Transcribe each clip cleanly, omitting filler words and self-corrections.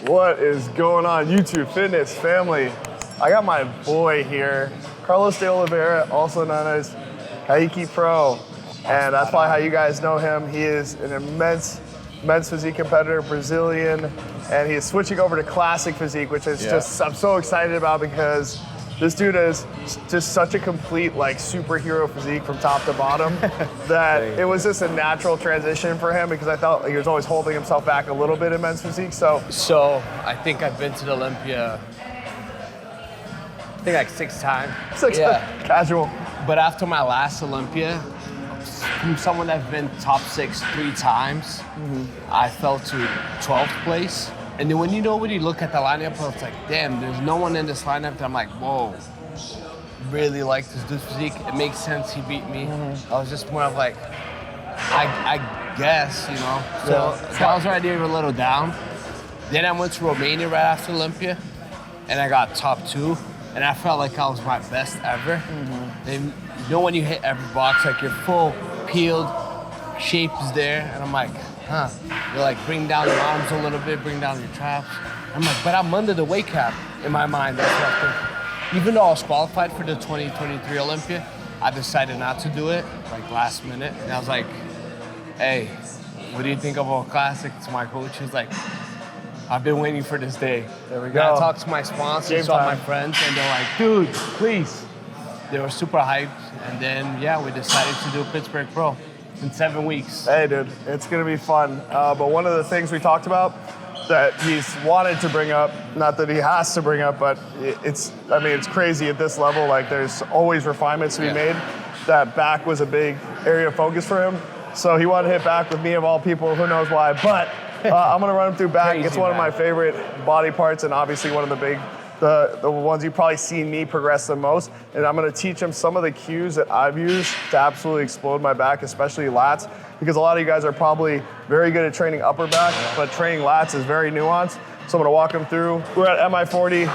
What is going on, YouTube fitness family? I got my boy here, Carlos DeOliveira, also known as Caike Pro, and that's probably how you guys know him. He is an immense physique competitor, Brazilian, and he is switching over to classic physique, which is just, I'm so excited about because this dude is just such a complete like superhero physique from top to bottom that it was just a natural transition for him because I felt like he was always holding himself back a little bit in men's physique. So I think I've been to the Olympia, I think like 6 times. Casual. But after my last Olympia, from someone that's been top 6 3 times, I fell to 12th place. And then when you look at the lineup, it's like, damn, there's no one in this lineup that I'm like, whoa, really like this dude's physique. It makes sense he beat me. I was just more of like, I guess, you know. So that was already a little down. Then I went to Romania right after Olympia, and I got top 2, and I felt like I was my best ever. And you know when you hit every box, like your full peeled shape is there, and I'm like, you're like, bring down your arms a little bit, bring down your traps. I'm like, but I'm under the weight cap in my mind. That's what I think. Even though I was qualified for the 2023 Olympia, I decided not to do it, like last minute. And I was like, hey, what do you think about classic? To my coach, he's like, I've been waiting for this day. There we And go. I talked to my sponsors, all my friends, and they're like, dude, please. They were super hyped. And then, we decided to do Pittsburgh Pro in 7 weeks. Hey, dude, it's gonna be fun. But one of the things we talked about that he's wanted to bring up, not that he has to bring up, but it's crazy at this level. Like, there's always refinements to be made. That back was a big area of focus for him. So he wanted to hit back with me of all people, who knows why. But I'm gonna run him through back. Crazy, it's one of my favorite body parts and obviously one of the ones you've probably seen me progress the most. And I'm gonna teach him some of the cues that I've used to absolutely explode my back, especially lats, because a lot of you guys are probably very good at training upper back, but training lats is very nuanced. So I'm gonna walk him through. We're at MI40,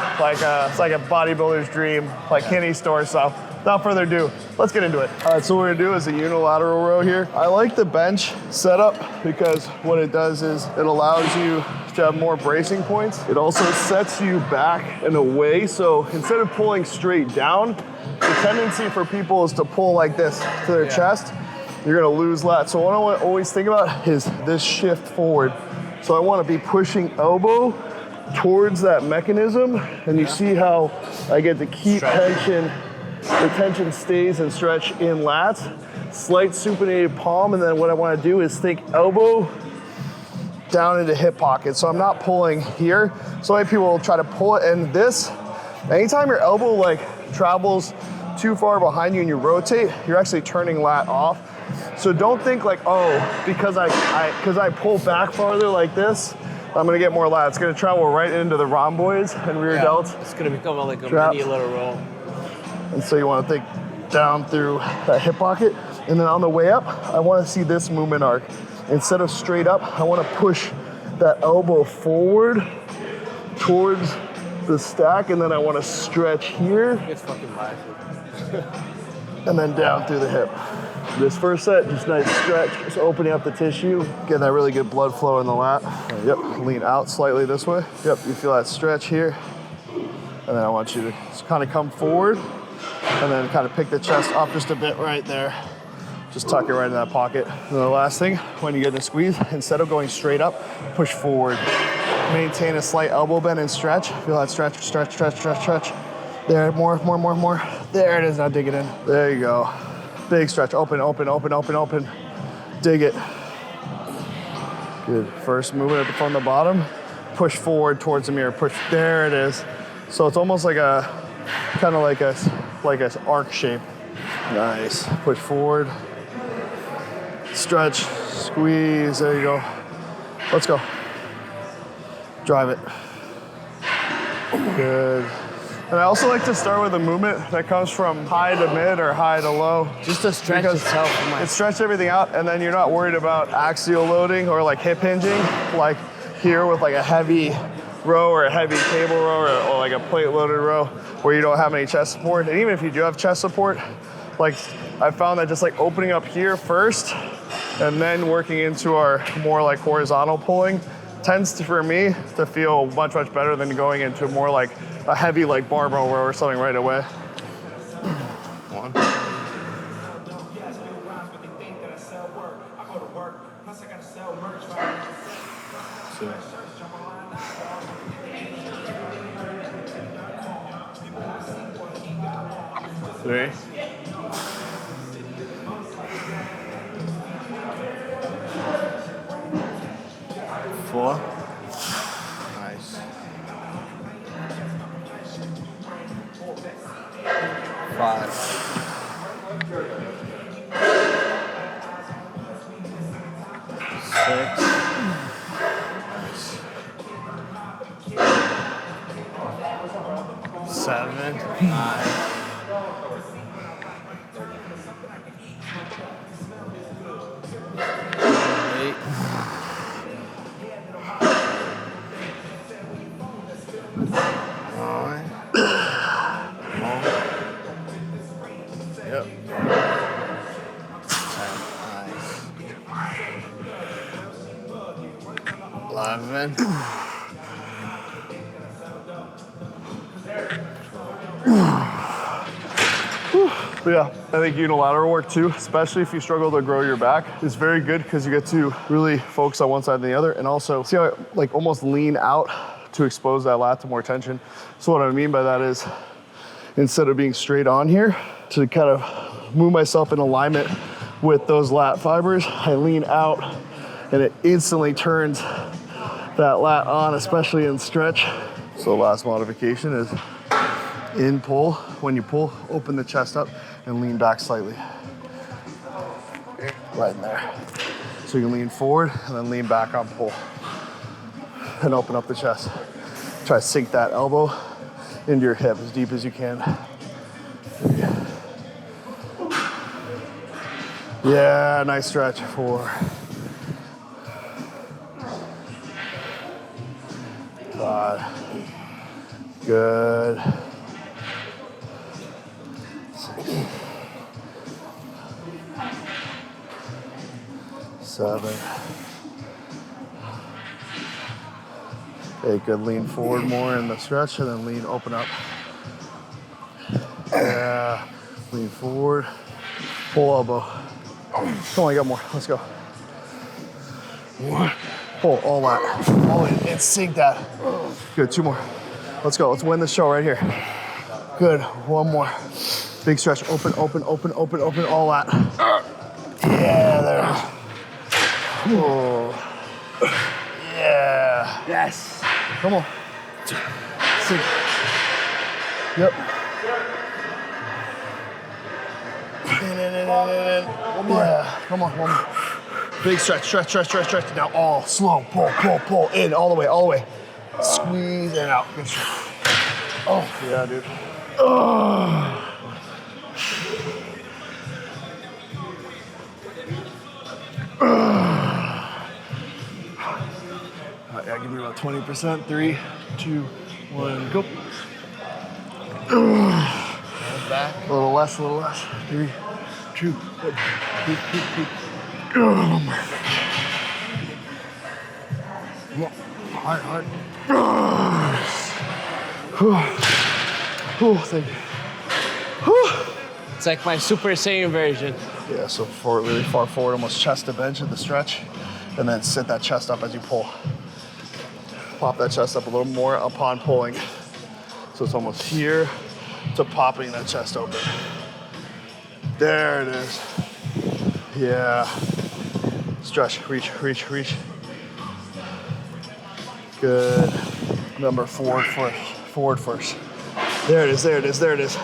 it's like a bodybuilder's dream, like Kenny store. So without further ado, let's get into it. All right, so what we're gonna do is a unilateral row here. I like the bench setup because what it does is it allows you to have more bracing points. It also sets you back and away. So instead of pulling straight down, the tendency for people is to pull like this to their chest. You're gonna lose lat. So what I want to always think about is this shift forward. So I wanna be pushing elbow towards that mechanism, and you see how I get to keep tension. The tension stays and stretch in lats, slight supinated palm, and then what I want to do is think elbow down into hip pocket. So I'm not pulling here. So many people will try to pull it, and this, anytime your elbow like travels too far behind you and you rotate, you're actually turning lat off. So don't think like, oh, because I pull back farther like this, I'm gonna get more lat. It's gonna travel right into the rhomboids and rear delts. It's gonna become like a mini little roll. And so you want to think down through that hip pocket. And then on the way up, I want to see this movement arc. Instead of straight up, I want to push that elbow forward towards the stack. And then I want to stretch here. It's fucking massive. And then down through the hip. This first set, just nice stretch, just opening up the tissue, getting that really good blood flow in the lat. Yep, lean out slightly this way. Yep, you feel that stretch here. And then I want you to just kind of come forward. And then kind of pick the chest up just a bit right there. Just tuck it right in that pocket. And the last thing, when you get a squeeze, instead of going straight up, push forward. Maintain a slight elbow bend and stretch. Feel that stretch, stretch, stretch, stretch, stretch. There, more. There it is, now dig it in. There you go. Big stretch, open, open, open, open, open. Dig it. Good, first movement from the bottom. Push forward towards the mirror, push, there it is. So it's almost like a, kind of like an arc shape. Nice. Push forward. Stretch. Squeeze. There you go. Let's go. Drive it. Good. And I also like to start with a movement that comes from high to mid or high to low. Just to stretch itself. It stretches everything out, and then you're not worried about axial loading or like hip hinging, like here with like a heavy row or a heavy cable row or like a plate loaded row where you don't have any chest support. And even if you do have chest support, like I found that just like opening up here first and then working into our more like horizontal pulling tends to, for me, to feel much, much better than going into more like a heavy like barbell row or something right away. 1. 2. 3. 4. Nice. 5. 6. Nice. 7. 9. 8. 9. Yep. 11. But yeah, I think unilateral work too, especially if you struggle to grow your back, is very good because you get to really focus on one side and the other, and also see how I like almost lean out to expose that lat to more tension. So what I mean by that is, instead of being straight on here, to kind of move myself in alignment with those lat fibers, I lean out and it instantly turns that lat on, especially in stretch. So last modification is in pull. When you pull, open the chest up and lean back slightly. Right in there. So you can lean forward and then lean back on pull. And open up the chest. Try to sink that elbow into your hip as deep as you can. Yeah, nice stretch. 4. 5. Good. 6. 7. Okay, good. Lean forward more in the stretch and then lean, open up. Yeah. Lean forward. Pull elbow. Come on, you got more. Let's go. 1. Pull all that. All in and sink that. Good. 2 more. Let's go. Let's win this show right here. Good. 1 more. Big stretch. Open, open, open, open, open. All that. Yeah, there it is. Oh. Yeah. Yes. Come on. Sink. Yep. In. One more. Yeah. Come on. 1 more. Big stretch, stretch, stretch, stretch, stretch. Now all slow. Pull, pull, pull. In. All the way, all the way. Squeeze and out. Good stretch. Oh. Yeah, dude. Oh. Yeah, give me about 20%. 3, 2, 1, go. Back. A little less, a little less. 3, 2, 1. Hard, hard. Thank you. It's like my Super Saiyan version. Yeah, so forward, really far forward, almost chest to bench in the stretch, and then sit that chest up as you pull. Pop that chest up a little more upon pulling. So it's almost here to popping that chest open. There it is. Yeah. Stretch, reach, reach, reach. Good. Number 4 first. Forward first. There it is, there it is, there it is.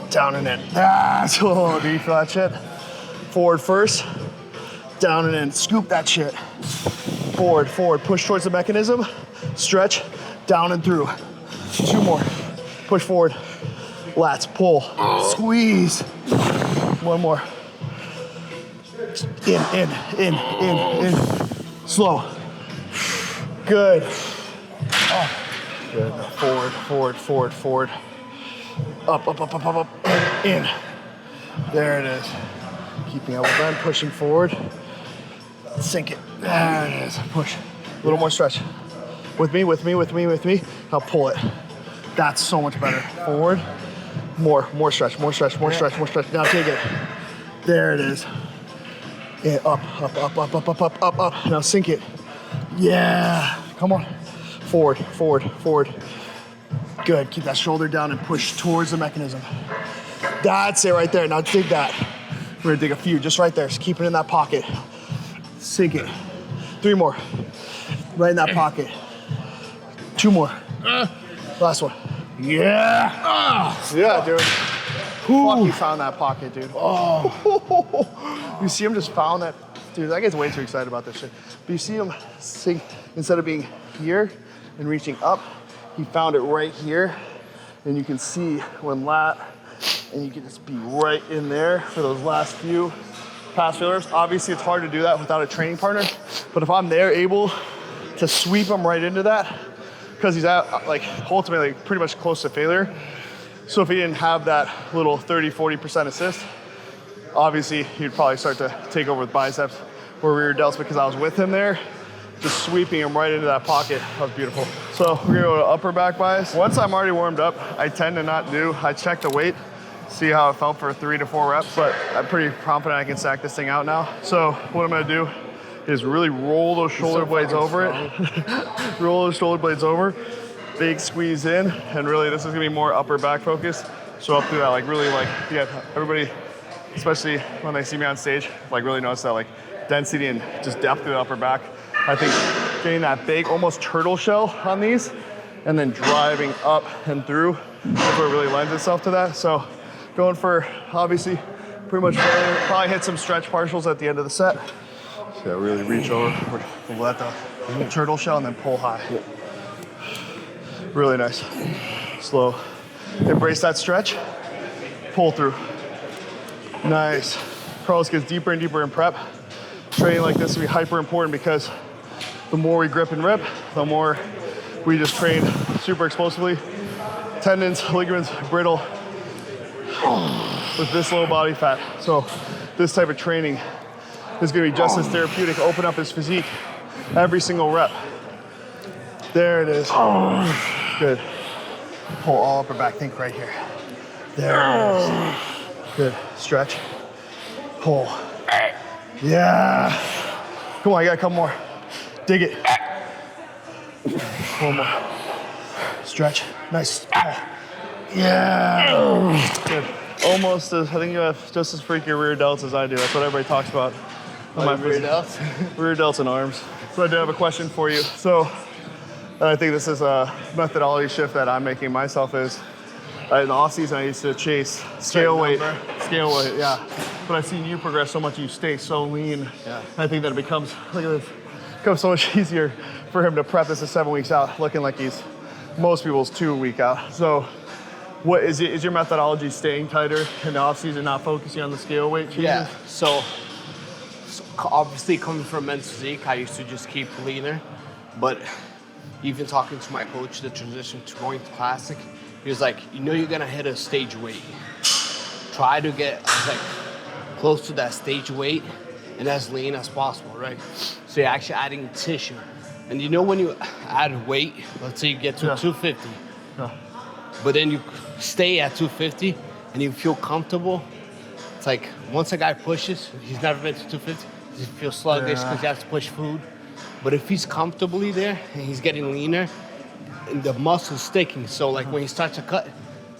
Down and in. Ah, so do you feel that shit? Forward first. Down and in. Scoop that shit. Forward, forward. Push towards the mechanism. Stretch. Down and through. 2 more. Push forward. Lats. Pull. Squeeze. 1 more. In. Slow. Good. Oh. Good. Forward, forward, forward, forward. Up, up, up, up, up, up. In. There it is. Keeping elbow bend, pushing forward. Sink it. There it is. Push. little more stretch. With me. Now pull it. That's so much better. Forward. More stretch. Now take it. There it is. Yeah, up. Now sink it. Yeah. Come on. Forward. Good. Keep that shoulder down and push towards the mechanism. That's it right there. Now dig that. We're gonna dig a few just right there. Just keep it in that pocket. Sink it. 3 more. Right in that pocket. 2 more. Last one. Yeah. Yeah, dude. Fuck, he found that pocket, dude. Oh. You see him just found that? Dude, I get way too excited about this shit. But you see him sink, instead of being here and reaching up, he found it right here. And you can see when lat, and you can just be right in there for those last few pass failures. Obviously, it's hard to do that without a training partner. But if I'm there able to sweep him right into that, because he's at, like, ultimately pretty much close to failure. So if he didn't have that little 30-40% assist, obviously he'd probably start to take over with biceps or rear delts. Because I was with him there, just sweeping him right into that pocket. That was beautiful. So we're gonna go to upper back bias. Once I'm already warmed up, I tend to not do, I check the weight, see how it felt for 3 to 4 reps, but I'm pretty confident I can sack this thing out now. So what I'm gonna do is really roll those shoulder blades over it. Roll those shoulder blades over, big squeeze in, and really this is gonna be more upper back focused. So up through that, like really like, yeah, everybody, especially when they see me on stage, like really notice that like density and just depth through the upper back. I think getting that big, almost turtle shell on these, and then driving up and through, that's what really lends itself to that. So going for, obviously, pretty much failure. Probably hit some stretch partials at the end of the set. So really reach over, we'll let the turtle shell and then pull high. Really nice. Slow. Embrace that stretch. Pull through. Nice. Carlos gets deeper and deeper in prep. Training like this will be hyper important because the more we grip and rip, the more we just train super explosively. Tendons, ligaments, brittle with this low body fat. So this type of training is gonna be just as therapeutic. Open up his physique every single rep. There it is. Good. Pull all upper back, think right here. There it is. Good, stretch. Pull. Yeah. Come on, I got a couple more. Dig it. One more. Stretch. Nice. Yeah. Good. Almost as, I think you have just as freaky rear delts as I do. That's what everybody talks about. Like rear delts? Rear delts and arms. So I do have a question for you. So I think this is a methodology shift that I'm making myself is, in the off season I used to chase scale weight, yeah. But I've seen you progress so much, you stay so lean. Yeah. I think that it becomes, look at this, becomes so much easier for him to prep this at 7 weeks out, looking like he's most people's 2 week out. So what is it? Is your methodology staying tighter in the off season, not focusing on the scale weight changes? Yeah, so obviously coming from men's physique, I used to just keep leaner, but even talking to my coach, the transition to going to classic, he was like, you know you're gonna hit a stage weight. Try to get like close to that stage weight and as lean as possible, right? So you're actually adding tissue. And you know when you add weight, let's say you get to 250, but then you stay at 250 and you feel comfortable, it's like once a guy pushes, he's never been to 250, he feels sluggish because he has to push food. But if he's comfortably there and he's getting leaner, and the muscle's sticking, so like when he starts to cut,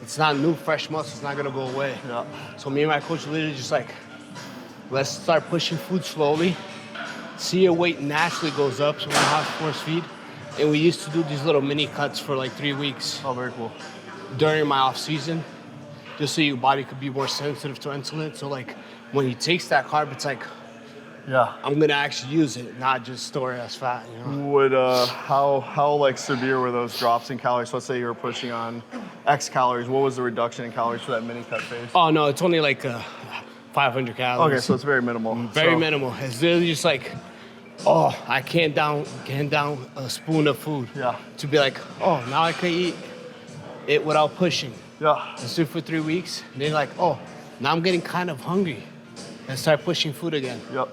it's not new, fresh muscle, it's not gonna go away. Yeah. So me and my coach literally just like, let's start pushing food slowly. See your weight naturally goes up, so we don't have to force feed. And we used to do these little mini cuts for like 3 weeks. Oh, very cool. During my off season, just so your body could be more sensitive to insulin. So like when he takes that carb, it's like, yeah, I'm gonna actually use it, not just store it as fat. You know? Would how like severe were those drops in calories? Let's say you were pushing on X calories. What was the reduction in calories for that mini cut phase? Oh no, it's only like 500 calories. Okay, so it's very minimal. Very minimal. It's literally just like, oh, I can't down a spoon of food. Yeah. To be like, oh, now I can eat it without pushing. Yeah. Let's do it for 3 weeks. And then like, oh, now I'm getting kind of hungry. And start pushing food again. Yep.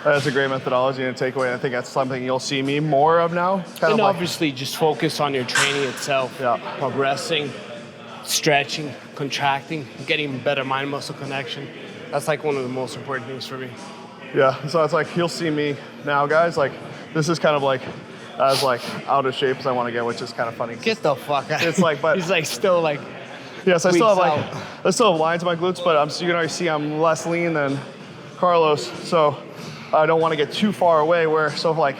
That's a great methodology and takeaway. I think that's something you'll see me more of now. And obviously just focus on your training itself. Yeah. Progressing, stretching, contracting, getting better mind-muscle connection. That's like one of the most important things for me. Yeah, so it's like you'll see me now, guys. Like this is kind of like as like out of shape as I want to get, which is kind of funny. Get the fuck out. It's like, but he's like still like. Yes, I still have like out. I still have lines in my glutes, but you can already see I'm less lean than Carlos, so I don't want to get too far away. So if like,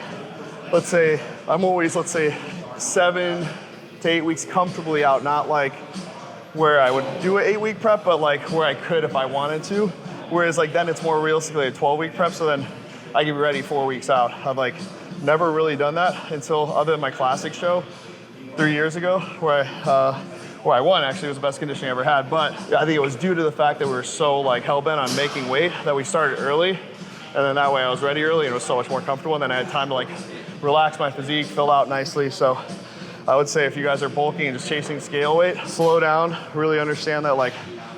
let's say I'm always 7 to 8 weeks comfortably out, not like where I would do an 8-week prep, but like where I could if I wanted to. Whereas like then it's more realistically a 12-week prep, so then I can be ready 4 weeks out. I've like never really done that until other than my classic show 3 years ago, where I won. Actually, it was the best conditioning I ever had. But I think it was due to the fact that we were so like hell bent on making weight that we started early, and then that way I was ready early and it was so much more comfortable. And then I had time to like relax my physique, fill out nicely. So I would say if you guys are bulking and just chasing scale weight, slow down, really understand that like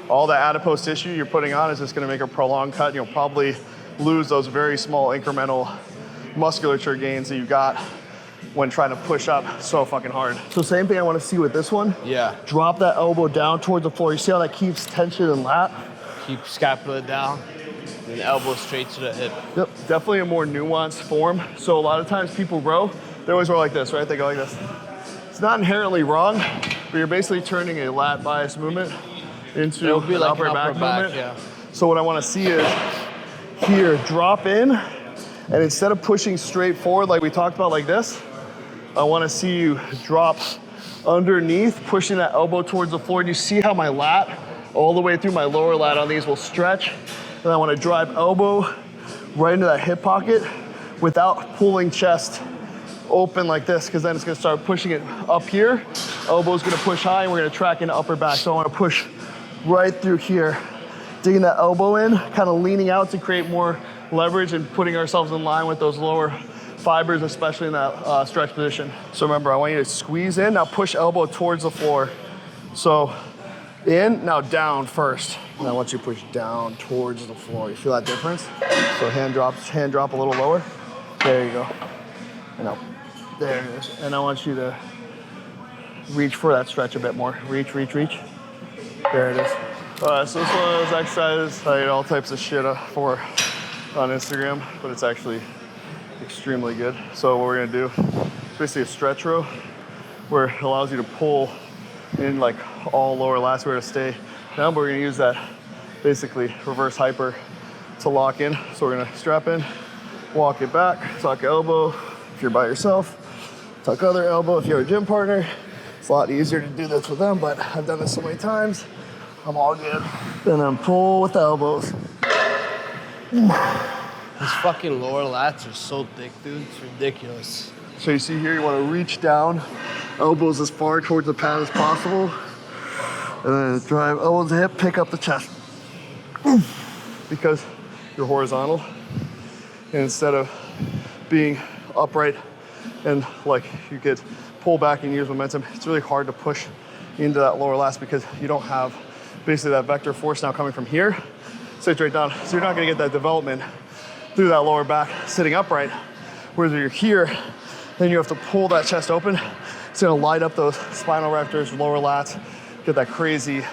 all the adipose tissue you're putting on is just gonna make a prolonged cut. You'll probably lose those very small incremental musculature gains that you got when trying to push up so fucking hard. So same thing I want to see with this one. Yeah. Drop that elbow down towards the floor. You see how that keeps tension in lat? Keep scapula down and elbow straight to the hip. Yep, definitely a more nuanced form. So a lot of times people row, they always row like this, right? They go like this. It's not inherently wrong, but you're basically turning a lat bias movement into an like upper an back movement. Yeah. So what I want to see is here, drop in, and instead of pushing straight forward like we talked about like this, I want to see you drop underneath, pushing that elbow towards the floor. And you see how my lat, all the way through my lower lat on these will stretch. And I want to drive elbow right into that hip pocket without pulling chest open like this, because then it's going to start pushing it up here. Elbow's going to push high, and we're going to track into upper back. So I want to push right through here, digging that elbow in, kind of leaning out to create more leverage and putting ourselves in line with those lower fibers, especially in that stretch position. So remember, I want you to squeeze in, now push elbow towards the floor. So in, now down first. And I want you to push down towards the floor. You feel that difference? So hand drop a little lower. There you go. And now, there it is. And I want you to reach for that stretch a bit more. Reach, reach, reach. There it is. All right, so this one of those exercises I eat all types of shit for on Instagram, but it's actually extremely good. So what we're gonna do is basically a stretch row where it allows you to pull in like all lower lats where to stay down, but we're gonna use that basically reverse hyper to lock in. So we're gonna strap in, walk it back, tuck elbow if you're by yourself, tuck other elbow if you have a gym partner. It's a lot easier to do this with them, but I've done this so many times, I'm all good. And then pull with the elbows. These fucking lower lats are so thick, dude. It's ridiculous. So you see here, you want to reach down, elbows as far towards the pad as possible, and then drive elbows to hip, pick up the chest. Because you're horizontal, and instead of being upright and like you could pull back and use momentum, it's really hard to push into that lower lats because you don't have basically that vector force now coming from here, straight down. So you're not gonna get that development through that lower back sitting upright. Whereas if you're here, then you have to pull that chest open. It's gonna light up those spinal raptors, lower lats, get that crazy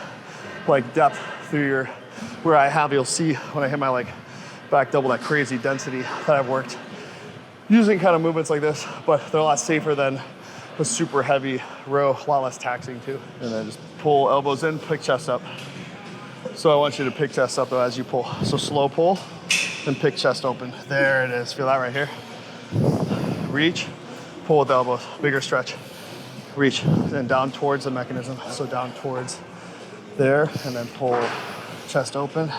like depth through your, where I have, you'll see when I hit my like back double, that crazy density that I've worked using kind of movements like this, but they're a lot safer than a super heavy row, a lot less taxing too. And then just pull elbows in, pick chest up. So I want you to pick chest up though as you pull. So slow pull and pick chest open. There it is, feel that right here. Reach, pull with the elbows, bigger stretch. Reach, and down towards the mechanism. So down towards there, and then pull chest open.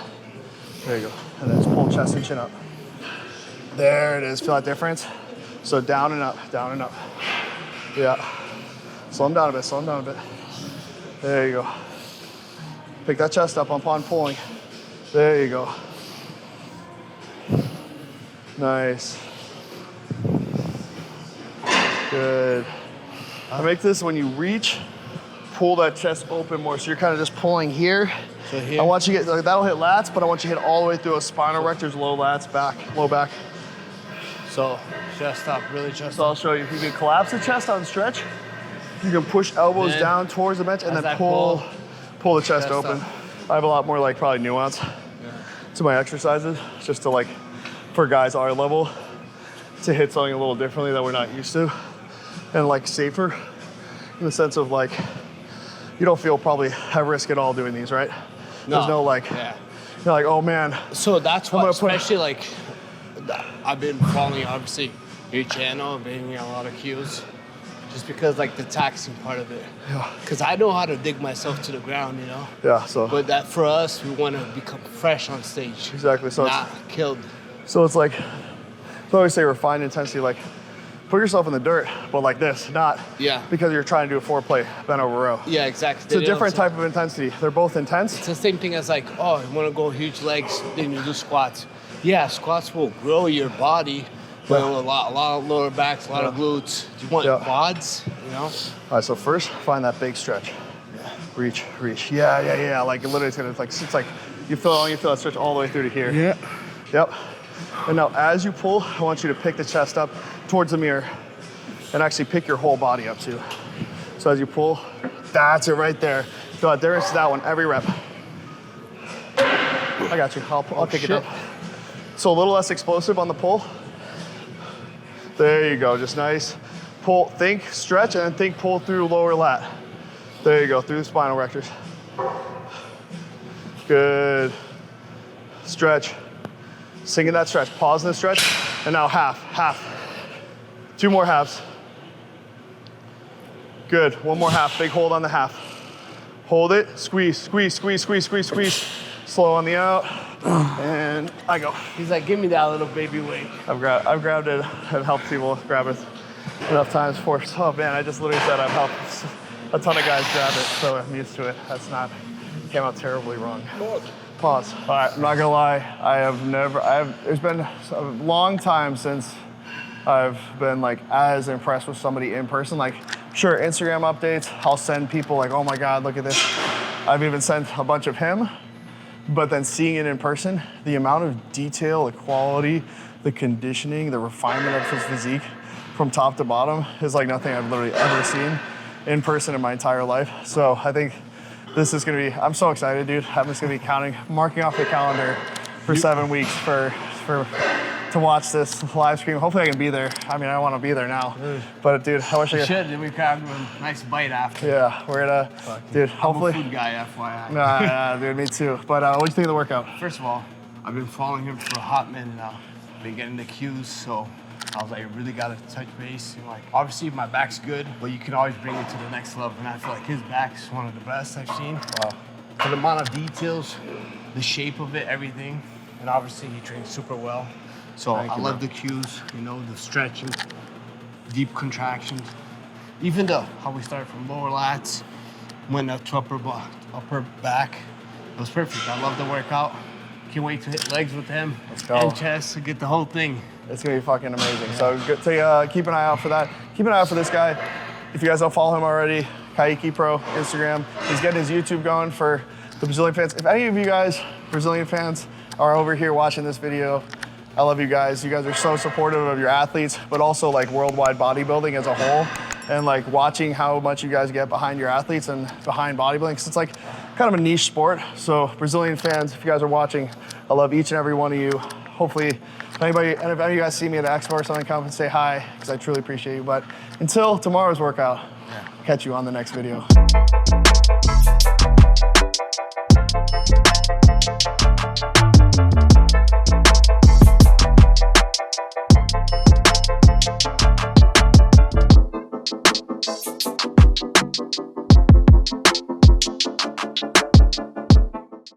There you go, and then just pull chest and chin up. There it is, feel that difference? So down and up, down and up. Yeah, slow them down a bit, slow them down a bit. There you go. Pick that chest up upon pulling. There you go. Nice. Good. I make this when you reach, pull that chest open more. So you're kind of just pulling here. So here. I want you to get, like, that'll hit lats, but I want you to hit all the way through a spinal rectors, low lats, back, low back. So chest up, really chest So I'll up. show you. You can collapse the chest on stretch. You can push elbows Then, down towards the bench and as then I pull the chest open. up. I have a lot more like probably nuance to my exercises, just to like, for guys our level, to hit something a little differently that we're not used to, and like safer, in the sense of like, you don't feel probably at risk at all doing these, right? There's no like, you're like, oh man. So that's what, especially like, I've been following obviously your channel, been a lot of cues, just because like the taxing part of it. Yeah. Because I know how to dig myself to the ground, you know. Yeah. So. But that for us, we want to become fresh on stage. Exactly. So not killed. So it's like, I always say refined intensity, like put yourself in the dirt, but like this, not because you're trying to do a foreplay bent over row. Yeah, exactly. It's a different type of intensity. They're both intense. It's the same thing as like, oh, you want to go huge legs, then you do squats. Yeah, squats will grow your body, but a lot of lower backs, a lot of glutes. Do you want quads, you know? All right, so first, find that big stretch. Reach. Yeah. Like literally it's like you feel that stretch all the way through to here. Yeah. Yep. And now as you pull, I want you to pick the chest up towards the mirror and actually pick your whole body up too. So as you pull, that's it right there. Go out there into that one, every rep. I got you, I'll pick it up. So a little less explosive on the pull. There you go, just nice. Pull, think, stretch, and then think pull through lower lat. There you go, through the spinal rectors. Good. Stretch. Sink in that stretch, pause in the stretch, and now half. 2 more halves. Good, 1 more half, big hold on the half. Hold it, squeeze. Slow on the out, and I go. He's like, give me that little baby weight. I've grabbed it and helped people grab it enough times before. Oh man, I just literally said I've helped a ton of guys grab it, so I'm used to it. Came out terribly wrong. Pause. All right, I'm not gonna lie, there's been a long time since I've been like as impressed with somebody in person. Like, sure, Instagram updates, I'll send people like, oh my God, look at this. I've even sent a bunch of him, but then seeing it in person, the amount of detail, the quality, the conditioning, the refinement of his physique from top to bottom is like nothing I've literally ever seen in person in my entire life. So I think this is gonna be, I'm so excited, dude. I'm just gonna be marking off the calendar for 7 weeks to watch this live stream. Hopefully I can be there. I mean, I wanna be there now. But dude, I wish I could. Should, then we grab a nice bite after. Yeah, we're gonna, dude, hopefully. I'm a food guy, FYI. Nah, dude, me too. But what'd you think of the workout? First of all, I've been following him for a hot minute now. Been getting the cues, so I was like, I really gotta touch base. And like, obviously my back's good, but you can always bring it to the next level. And I feel like his back's one of the best I've seen. Wow. For the amount of details, the shape of it, everything. And obviously he trains super well. So I love the cues, you know, the stretching, deep contractions. Even how we started from lower lats, went up to upper back. It was perfect. I love the workout. Can't wait to hit legs with him. Let's go. And chest to get the whole thing. It's gonna be fucking amazing. So good to keep an eye out for that. Keep an eye out for this guy. If you guys don't follow him already, Caike Pro, Instagram. He's getting his YouTube going for the Brazilian fans. If any of you guys, Brazilian fans, are over here watching this video, I love you guys. You guys are so supportive of your athletes, but also like worldwide bodybuilding as a whole. And like watching how much you guys get behind your athletes and behind bodybuilding, because it's like kind of a niche sport. So Brazilian fans, if you guys are watching, I love each and every one of you. Hopefully, if any of you guys see me at Expo or something, come and say hi, because I truly appreciate you. But until tomorrow's workout, catch you on the next video.